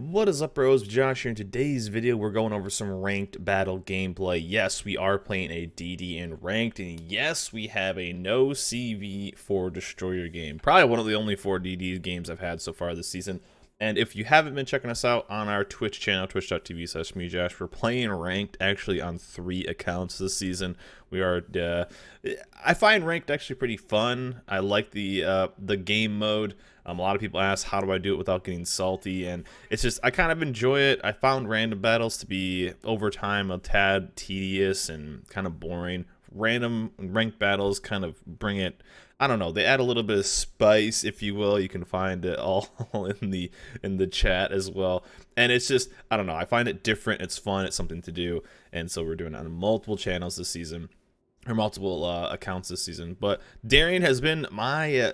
What is up, bros? Josh here. In today's video, we're going over some ranked battle gameplay. Yes, we are playing a DD in ranked, and yes, we have a no CV for Destroyer game. Probably one of the only 4 DD games I've had so far this season. And if you haven't been checking us out on our Twitch channel, twitch.tv/mejosh, we're playing ranked actually on 3 accounts this season. We are, I find ranked actually pretty fun. I like the game mode. A lot of people ask, how do I do it without getting salty? And it's just, I kind of enjoy it. I found random battles to be, over time, a tad tedious and kind of boring. Random ranked battles kind of bring it, I don't know, they add a little bit of spice, if you will. You can find it all in the chat as well. And it's just, I don't know, I find it different. It's fun. It's something to do. And so we're doing it on multiple channels this season, or multiple accounts this season. But Darien has been my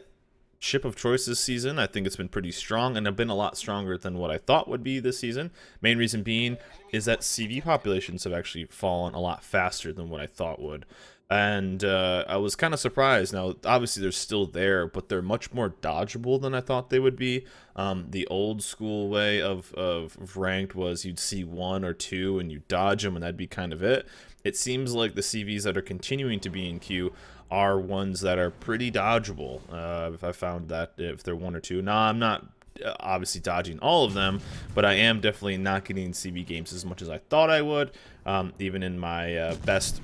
ship of choice this season. I think it's been pretty strong, and I've been a lot stronger than what I thought would be this season. Main reason being is that CV populations have actually fallen a lot faster than what I thought would. And I was kind of surprised. Now, obviously, they're still there, but they're much more dodgeable than I thought they would be. The old school way of ranked was you'd see 1 or 2 and you dodge them, and that'd be kind of it. It seems like the CVs that are continuing to be in queue are ones that are pretty dodgeable. If I found that if they're 1 or 2. Now, I'm not obviously dodging all of them, but I am definitely not getting CV games as much as I thought I would. Even in my best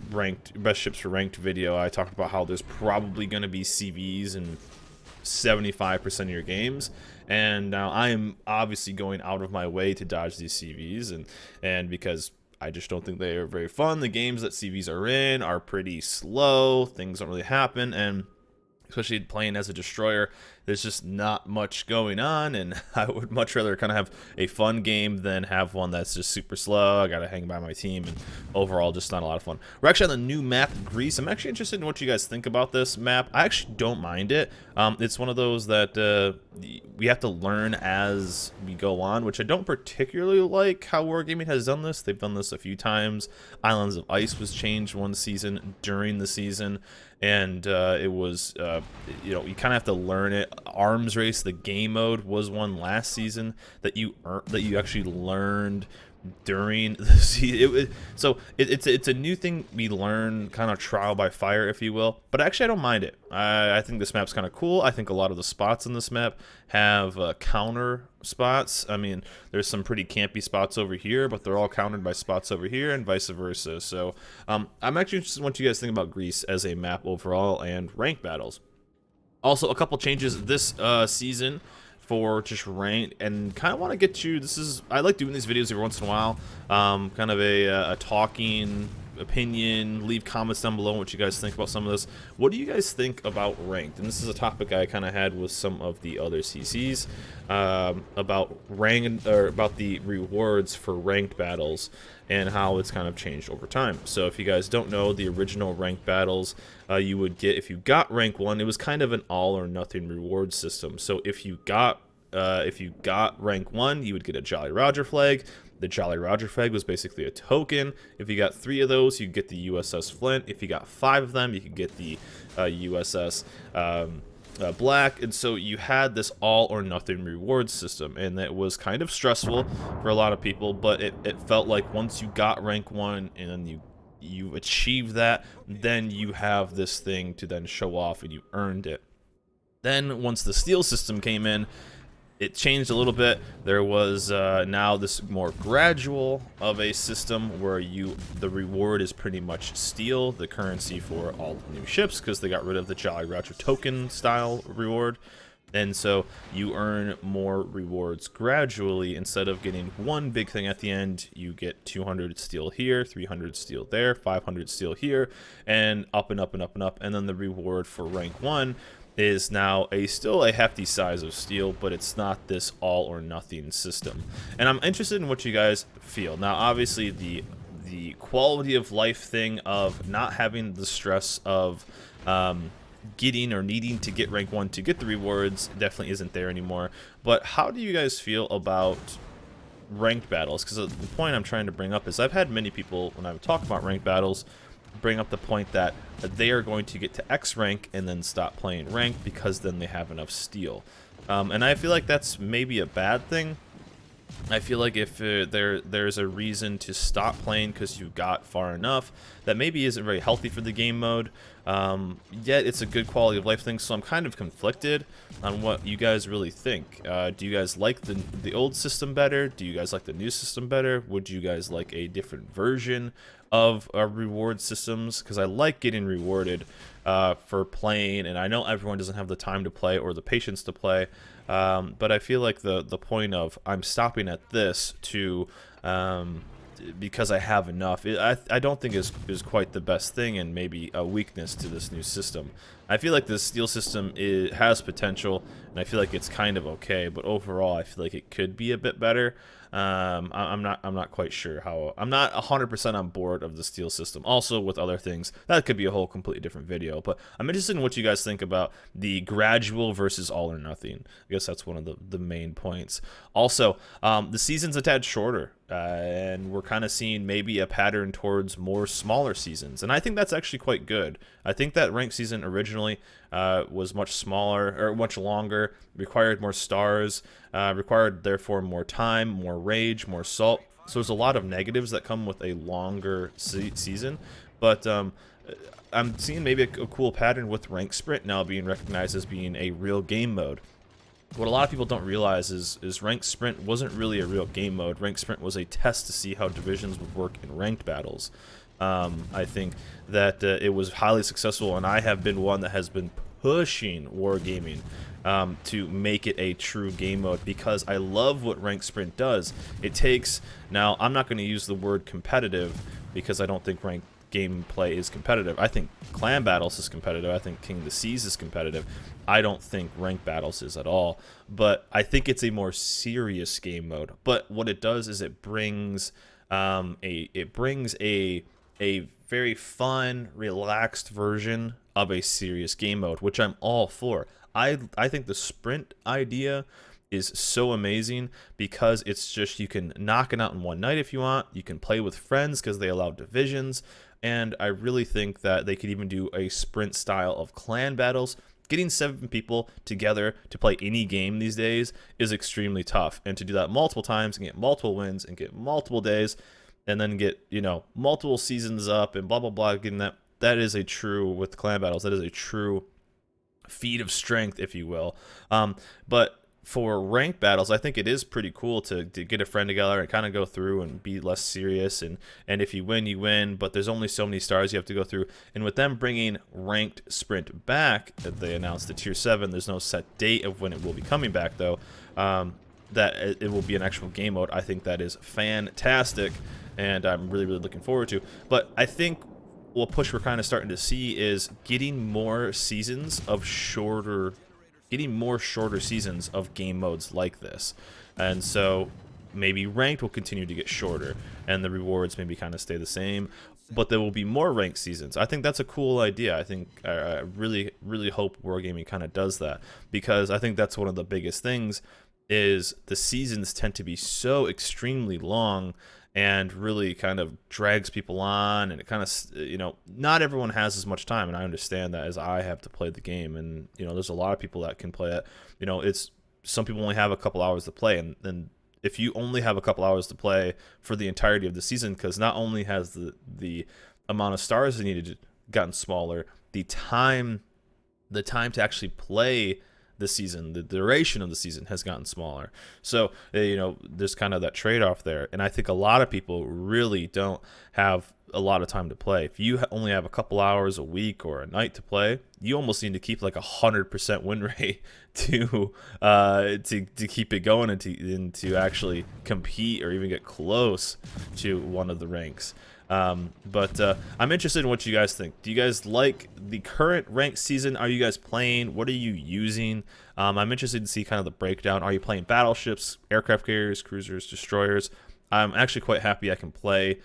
ships for ranked video, I talked about how there's probably going to be CVs in 75% of your games, and now I am obviously going out of my way to dodge these CVs, and because I just don't think they are very fun. The games that CVs are in are pretty slow. Things don't really happen, and especially playing as a destroyer, there's just not much going on, and I would much rather kind of have a fun game than have one that's just super slow. I gotta hang by my team, and overall just not a lot of fun. We're actually on the new map, Greece. I'm actually interested in what you guys think about this map. I actually don't mind it. It's one of those that we have to learn as we go on, which I don't particularly like how Wargaming has done this. They've done this a few times. Islands of Ice was changed one season during the season, and it was, you know, you kind of have to learn it. Arms Race, the game mode, was one last season that you actually learned during the season. It's a new thing we learn, kind of trial by fire, if you will. But actually, I don't mind it. I think this map's kind of cool. I think a lot of the spots in this map have counter spots. I mean, there's some pretty campy spots over here, but they're all countered by spots over here, and vice versa. So I'm actually interested in what you guys think about Greece as a map overall and rank battles. Also, a couple changes this season for just ranked, and kind of want to get you, I like doing these videos every once in a while, kind of a talking opinion. Leave comments down below what you guys think about some of this. What do you guys think about ranked? And this is a topic I kind of had with some of the other CCs, about rank, or about the rewards for ranked battles and how it's kind of changed over time. So if you guys don't know, the original ranked battles, you would get, if you got rank 1, it was kind of an all or nothing reward system. So if you got rank 1, you would get a Jolly Roger flag. The Jolly Roger flag was basically a token. If you got 3 of those, you get the USS Flint. If you got 5 of them, you could get the USS Black. And so you had this all or nothing reward system, and it was kind of stressful for a lot of people, but it felt like once you got rank 1 and you achieved that, then you have this thing to then show off, and you earned it. Then once the steel system came in, it changed a little bit. There was now this more gradual of a system where the reward is pretty much steel, the currency for all the new ships, because they got rid of the Jolly Roger token style reward. And so you earn more rewards gradually. Instead of getting one big thing at the end, you get 200 steel here, 300 steel there, 500 steel here, and up and up and up and up. And then the reward for rank 1 is now still a hefty size of steel, but it's not this all or nothing system. And I'm interested in what you guys feel. Now, obviously, the quality of life thing of not having the stress of getting or needing to get rank 1 to get the rewards definitely isn't there anymore. But how do you guys feel about ranked battles? Because the point I'm trying to bring up is I've had many people, when I've talked about ranked battles, bring up the point that they are going to get to X rank and then stop playing ranked because then they have enough steel. And I feel like that's maybe a bad thing. I feel like if there's a reason to stop playing because you got far enough, that maybe isn't very healthy for the game mode. Yet it's a good quality of life thing, so I'm kind of conflicted on what you guys really think. Do you guys like the old system better? Do you guys like the new system better? Would you guys like a different version of reward systems? Because I like getting rewarded for playing, and I know everyone doesn't have the time to play or the patience to play. But I feel like the point of I'm stopping at this to because I have enough, I don't think is quite the best thing, and maybe a weakness to this new system. I feel like the steel system has potential, and I feel like it's kind of okay, but overall I feel like it could be a bit better. I'm not quite sure how. I'm not 100% on board of the steel system. Also, with other things, that could be a whole completely different video. But I'm interested in what you guys think about the gradual versus all or nothing. I guess that's one of the main points. Also, the season's a tad shorter, and we're kind of seeing maybe a pattern towards more smaller seasons, and I think that's actually quite good. I think that ranked season originally was much smaller or much longer, required more stars, required therefore more time, more rage, more salt. So there's a lot of negatives that come with a longer season, but I'm seeing maybe a cool pattern with ranked sprint now being recognized as being a real game mode. What a lot of people don't realize is ranked sprint wasn't really a real game mode. Ranked sprint was a test to see how divisions would work in ranked battles. I think that it was highly successful, and I have been one that has been pushing wargaming to make it a true game mode, because I love what ranked sprint does. It takes, now I'm not going to use the word competitive because I don't think ranked gameplay is competitive. I think clan battles is competitive. I think King of the Seas is competitive. I don't think ranked battles is at all, but I think it's a more serious game mode. But what it does is it brings a very fun, relaxed version of a serious game mode, which I'm all for. I think the sprint idea is so amazing because it's just, you can knock it out in one night if you want. You can play with friends because they allow divisions, and I really think that they could even do a sprint style of clan battles. Getting 7 people together to play any game these days is extremely tough, and to do that multiple times and get multiple wins and get multiple days and then get, you know, multiple seasons up and blah blah blah, getting that is a true, with clan battles, that is a true feat of strength, if you will. But for ranked battles, I think it is pretty cool to get a friend together and kind of go through and be less serious, and if you win, you win, but there's only so many stars you have to go through. And with them bringing ranked sprint back, that they announced the tier 7, there's no set date of when it will be coming back though, that it will be an actual game mode. I think that is fantastic, and I'm really looking forward to. But I think what push we're kind of starting to see is getting more seasons of shorter seasons of game modes like this. And so maybe ranked will continue to get shorter and the rewards maybe kind of stay the same, but there will be more ranked seasons. I think that's a cool idea. I think I really hope wargaming kind of does that, because I think that's one of the biggest things is the seasons tend to be so extremely long and really kind of drags people on, and it kind of, you know, not everyone has as much time, and I understand that, as I have to play the game, and you know, there's a lot of people that can play it. You know, it's, some people only have a couple hours to play, and then if you only have a couple hours to play for the entirety of the season, because not only has the amount of stars they needed gotten smaller, the time to actually play the season, the duration of the season has gotten smaller. So, you know, there's kind of that trade-off there, and I think a lot of people really don't have a lot of time to play. If you only have a couple hours a week or a night to play, you almost need to keep like 100% win rate to keep it going and to actually compete or even get close to one of the ranks. But I'm interested in what you guys think. Do you guys like the current ranked season? Are you guys playing? What are you using? I'm interested to see kind of the breakdown. Are you playing battleships, aircraft carriers, cruisers, destroyers? I'm actually quite happy I can play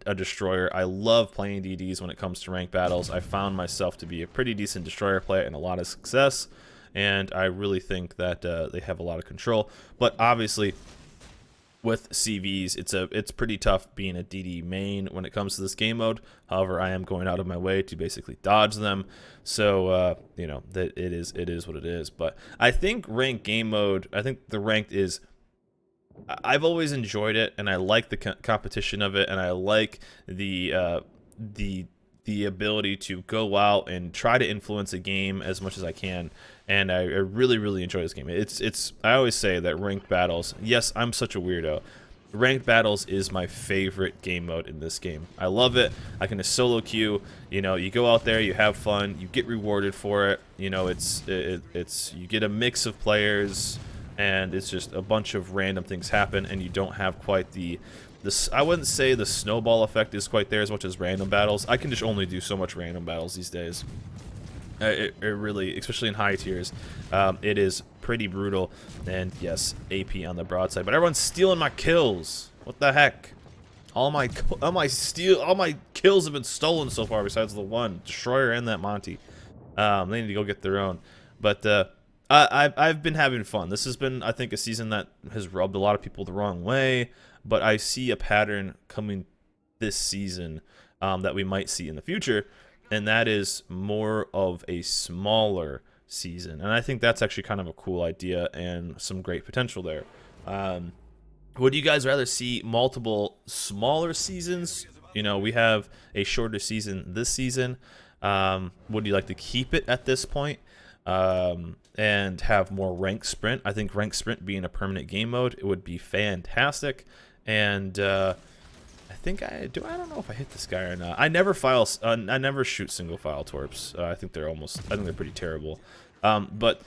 a destroyer. I love playing DDs when it comes to ranked battles. I found myself to be a pretty decent destroyer player and a lot of success, and I really think that they have a lot of control. But obviously, with CVs, it's pretty tough being a DD main when it comes to this game mode. However, I am going out of my way to basically dodge them. So you know, that it is what it is. But I think ranked game mode, I think the ranked is I've always enjoyed it, and I like the competition of it, and I like the the ability to go out and try to influence a game as much as I can. And I really enjoy this game. It's I always say that ranked battles. Yes, I'm such a weirdo. Ranked battles is my favorite game mode in this game. I love it. I can just solo queue. You know, you go out there, you have fun, you get rewarded for it. You know, it's you get a mix of players, and it's just a bunch of random things happen, and you don't have quite the I wouldn't say the snowball effect is quite there as much as random battles. I can just only do so much random battles these days. It really, especially in high tiers, it is pretty brutal. And yes, AP on the broadside, but everyone's stealing my kills. What the heck? All my kills have been stolen so far, besides the one Destroyer and that Monty. They need to go get their own. But I've been having fun. This has been, I think, a season that has rubbed a lot of people the wrong way. But I see a pattern coming this season that we might see in the future, and that is more of a smaller season. And I think that's actually kind of a cool idea and some great potential there. Would you guys rather see multiple smaller seasons? You know, we have a shorter season this season. Would you like to keep it at this point and have more rank sprint? I think rank sprint being a permanent game mode, it would be fantastic. And I think I don't know if I hit this guy or not. I never shoot single file torps. I think they're pretty terrible. But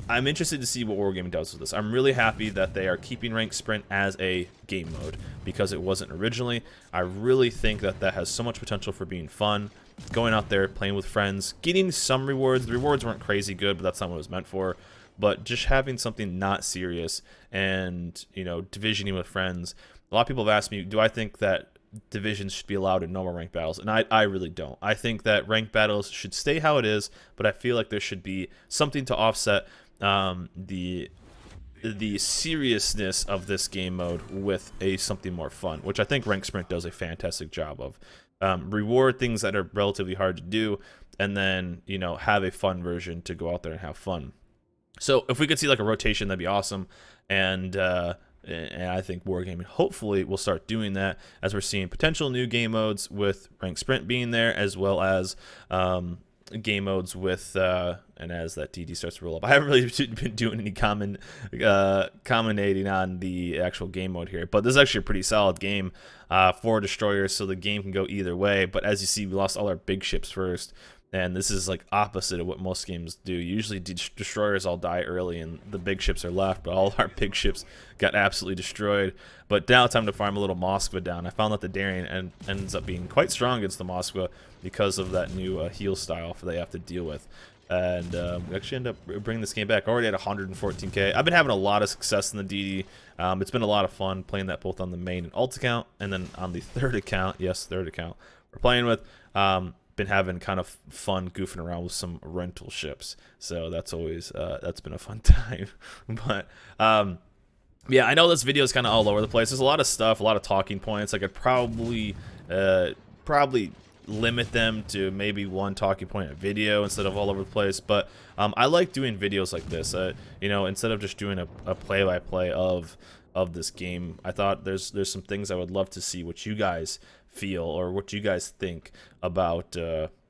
I'm interested to see what Wargaming does with this. I'm really happy that they are keeping rank sprint as a game mode because it wasn't originally. I really think that that has so much potential for being fun. Going out there, playing with friends, getting some rewards. The rewards weren't crazy good, but that's not what it was meant for. But just having something not serious and, you know, divisioning with friends. A lot of people have asked me, do I think that divisions should be allowed in normal ranked battles? And I really don't. I think that ranked battles should stay how it is, but I feel like there should be something to offset the seriousness of this game mode with something more fun, which I think ranked sprint does a fantastic job of. Reward things that are relatively hard to do, and then, you know, have a fun version to go out there and have fun. So if we could see like a rotation, that'd be awesome. And I think Wargaming hopefully will start doing that, as we're seeing potential new game modes with ranked sprint being there, as well as game modes with and as that DD starts to roll up. I haven't really been doing any commentating on the actual game mode here, but this is actually a pretty solid game for destroyers, so the game can go either way. But as you see, we lost all our big ships first. And this is like opposite of what most games do. Usually destroyers all die early and the big ships are left, but all of our big ships got absolutely destroyed. But now it's time to farm a little Moskva down. I found that the Darien ends up being quite strong against the Moskva because of that new heal style they have to deal with. And we actually end up bringing this game back. Already at 114k. I've been having a lot of success in the DD. It's been a lot of fun playing that both on the main and alt account, and then on the third account, third account, we're playing with. Been having kind of fun goofing around with some rental ships, so that's always that's been a fun time. But yeah, I know this video is kind of all over the place. There's a lot of stuff, a lot of talking points. I could probably limit them to maybe one talking point a video instead of all over the place. But I like doing videos like this. You know, instead of just doing a play-by-play of this game, I thought there's some things I would love to see what you guys feel or what you guys think about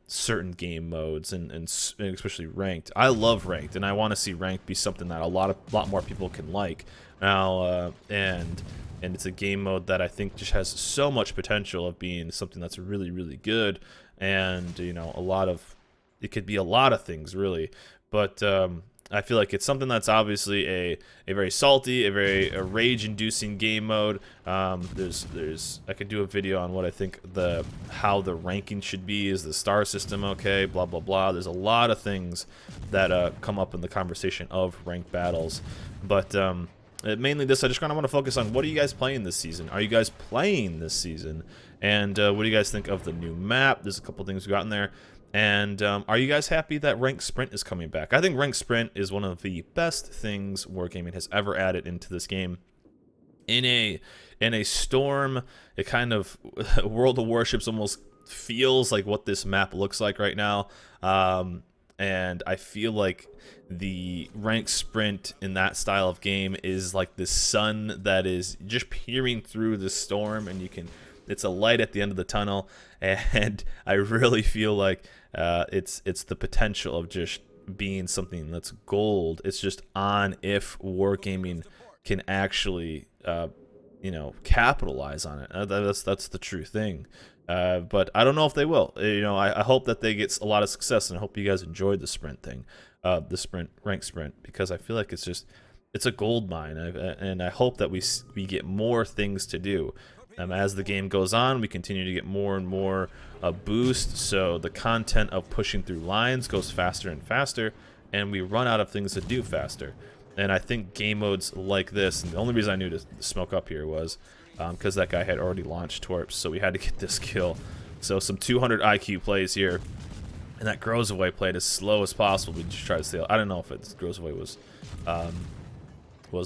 certain game modes and especially ranked. I love ranked, and I want to see ranked be something that a lot more people can like now, and it's a game mode that I think just has so much potential of being something that's really good. And you know, it could be a lot of things really, but I feel like it's something that's obviously a very salty, a rage-inducing game mode. I could do a video on what I think how the ranking should be. Is the star system okay? Blah blah blah. There's a lot of things that come up in the conversation of ranked battles, but mainly this, I just kind of want to focus on what are you guys playing this season? Are you guys playing this season? And what do you guys think of the new map? There's a couple things we got in there. And are you guys happy that ranked sprint is coming back? I think ranked sprint is one of the best things Wargaming has ever added into this game. In a storm, it kind of World of Warships almost feels like what this map looks like right now. and I feel like the ranked sprint in that style of game is like the sun that is just peering through the storm, and it's a light at the end of the tunnel, and I really feel like it's the potential of just being something that's gold. It's just on if wargaming can actually capitalize on it. That's the true thing. But I don't know if they will. I hope that they get a lot of success, and I hope you guys enjoyed the sprint thing, the rank sprint, because I feel like it's a gold mine, and I hope that we get more things to do. As the game goes on, we continue to get more and more boost, so the content of pushing through lines goes faster and faster, and we run out of things to do faster. And I think game modes like this, and the only reason I knew to smoke up here was because that guy had already launched Torps, so we had to get this kill. So some 200 IQ plays here, and that grows away played as slow as possible. We just tried to steal. I don't know if it grows away was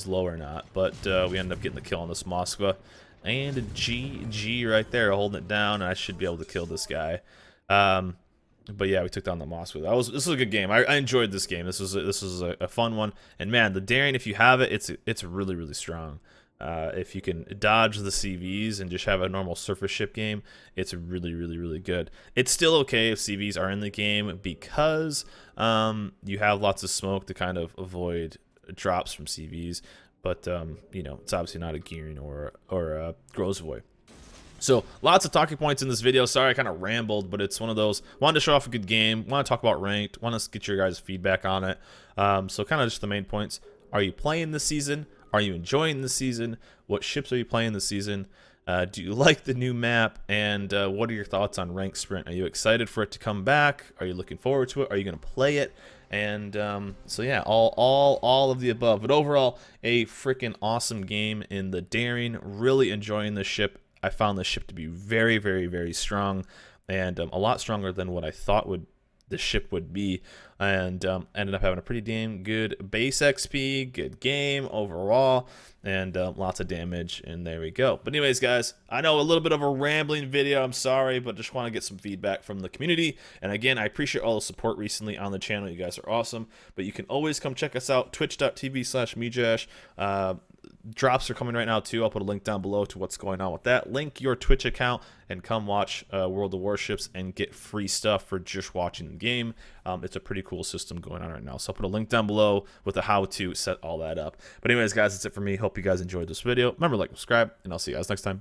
low or not, but we ended up getting the kill on this Moskva. And a GG right there, holding it down, and I should be able to kill this guy. But yeah, we took down the Moskva. This was a good game. I enjoyed this game. This was a fun one. And man, the Darien, if you have it, it's really, really strong. If you can dodge the CVs and just have a normal surface ship game, it's really, really, really good. It's still okay if CVs are in the game because you have lots of smoke to kind of avoid drops from CVs. But it's obviously not a Gearing or a Grozavoy. So lots of talking points in this video. Sorry I kind of rambled, but it's one of those. Wanted to show off a good game. Want to talk about ranked. Want to get your guys' feedback on it. So kind of just the main points. Are you playing this season? Are you enjoying the season? What ships are you playing this season? Do you like the new map? And what are your thoughts on ranked sprint? Are you excited for it to come back? Are you looking forward to it? Are you going to play it? And so yeah, all of the above. But overall, a freaking awesome game in the Darien. Really enjoying this ship. I found this ship to be very, very, very strong, and a lot stronger than what I thought the ship would be, and ended up having a pretty damn good base XP, good game overall, and lots of damage, and there we go. But anyways, guys, I know a little bit of a rambling video, I'm sorry, but just want to get some feedback from the community. And again, I appreciate all the support recently on the channel. You guys are awesome. But you can always come check us out, twitch.tv/mejash. Drops are coming right now too. I'll put a link down below to what's going on with that. Link your Twitch account and come watch World of Warships and get free stuff for just watching the game. It's a pretty cool system going on right now. So I'll put a link down below with a how to set all that up. But anyways, guys, that's it for me. Hope you guys enjoyed this video. Remember, like, subscribe, and I'll see you guys next time.